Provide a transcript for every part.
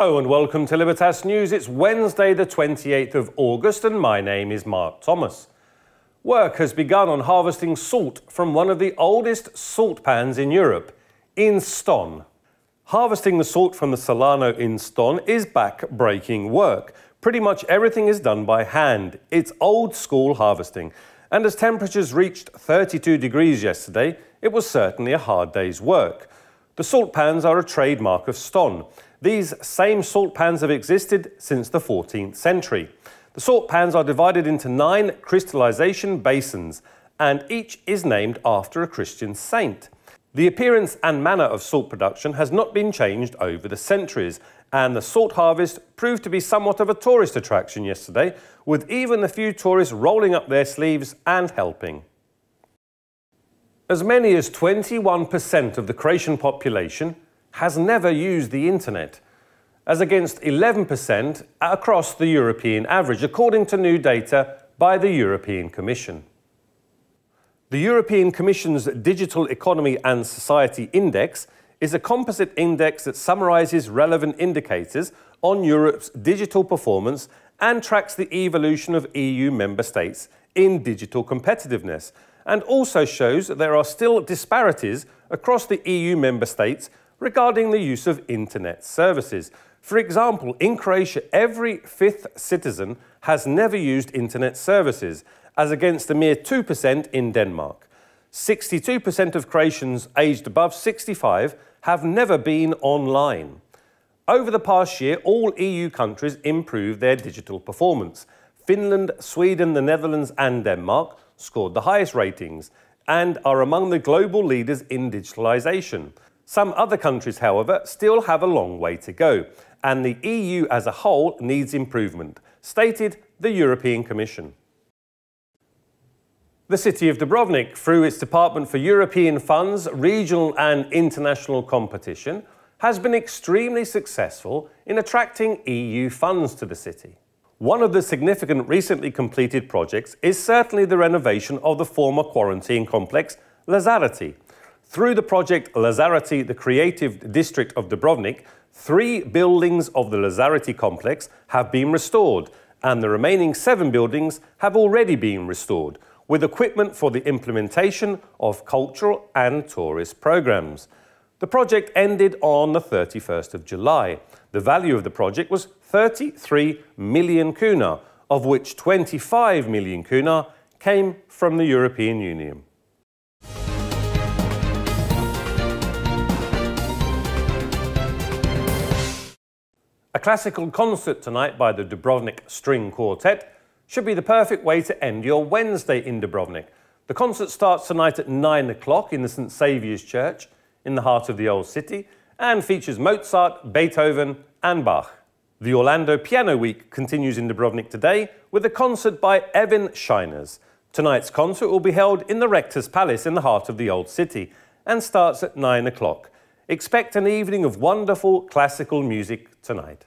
Hello and welcome to Libertas News. It's Wednesday the 28th of August and my name is Mark Thomas. Work has begun on harvesting salt from one of the oldest salt pans in Europe, in Ston. Harvesting the salt from the Solano in Ston is back-breaking work. Pretty much everything is done by hand. It's old-school harvesting. And as temperatures reached 32 degrees yesterday, it was certainly a hard day's work. The salt pans are a trademark of Ston. These same salt pans have existed since the 14th century. The salt pans are divided into 9 crystallization basins, and each is named after a Christian saint. The appearance and manner of salt production has not been changed over the centuries, and the salt harvest proved to be somewhat of a tourist attraction yesterday, with even a few tourists rolling up their sleeves and helping. As many as 21% of the Croatian population has never used the internet, as against 11% across the European average, according to new data by the European Commission. The European Commission's Digital Economy and Society Index is a composite index that summarizes relevant indicators on Europe's digital performance and tracks the evolution of EU member states in digital competitiveness, and also shows that there are still disparities across the EU member states regarding the use of internet services. For example, in Croatia, every 5th citizen has never used internet services, as against a mere 2% in Denmark. 62% of Croatians aged above 65 have never been online. Over the past year, all EU countries improved their digital performance. Finland, Sweden, the Netherlands and Denmark scored the highest ratings and are among the global leaders in digitalization. Some other countries, however, still have a long way to go, and the EU as a whole needs improvement, stated the European Commission. The city of Dubrovnik, through its Department for European Funds, Regional and International Competition, has been extremely successful in attracting EU funds to the city. One of the significant recently completed projects is certainly the renovation of the former quarantine complex, Lazareti. Through the project Lazareti, the Creative District of Dubrovnik, 3 buildings of the Lazareti complex have been restored, and the remaining 7 buildings have already been restored, with equipment for the implementation of cultural and tourist programs. The project ended on the 31st of July. The value of the project was 33 million kuna, of which 25 million kuna came from the European Union. A classical concert tonight by the Dubrovnik String Quartet should be the perfect way to end your Wednesday in Dubrovnik. The concert starts tonight at 9 o'clock in the St. Saviour's Church in the heart of the old city and features Mozart, Beethoven and Bach. The Orlando Piano Week continues in Dubrovnik today with a concert by Evan Shiners. Tonight's concert will be held in the Rector's Palace in the heart of the old city and starts at 9 o'clock. Expect an evening of wonderful classical music tonight.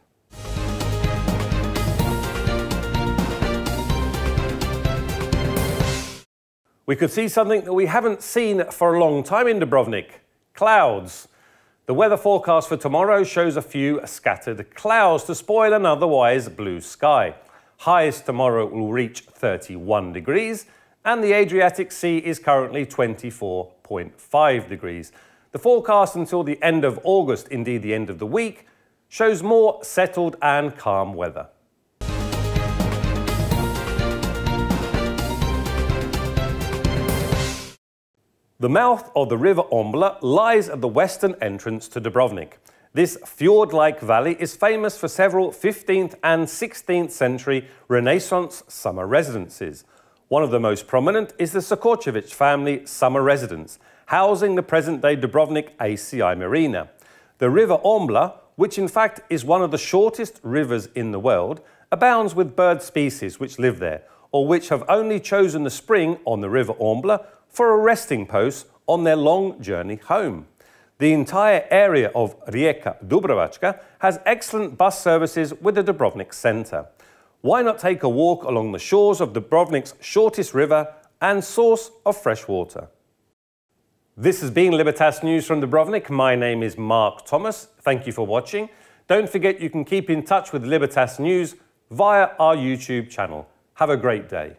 We could see something that we haven't seen for a long time in Dubrovnik: clouds. The weather forecast for tomorrow shows a few scattered clouds to spoil an otherwise blue sky. Highs tomorrow will reach 31 degrees and the Adriatic Sea is currently 24.5 degrees. The forecast until the end of August, indeed the end of the week, shows more settled and calm weather. The mouth of the River Ombla lies at the western entrance to Dubrovnik. This fjord-like valley is famous for several 15th and 16th century Renaissance summer residences. One of the most prominent is the Sokočević family summer residence, housing the present-day Dubrovnik ACI Marina. The River Ombla, which in fact is one of the shortest rivers in the world, abounds with bird species which live there, or which have only chosen the spring on the River Ombla for a resting post on their long journey home. The entire area of Rijeka Dubrovačka has excellent bus services with the Dubrovnik centre. Why not take a walk along the shores of Dubrovnik's shortest river and source of fresh water? This has been Libertas News from Dubrovnik. My name is Mark Thomas. Thank you for watching. Don't forget you can keep in touch with Libertas News via our YouTube channel. Have a great day.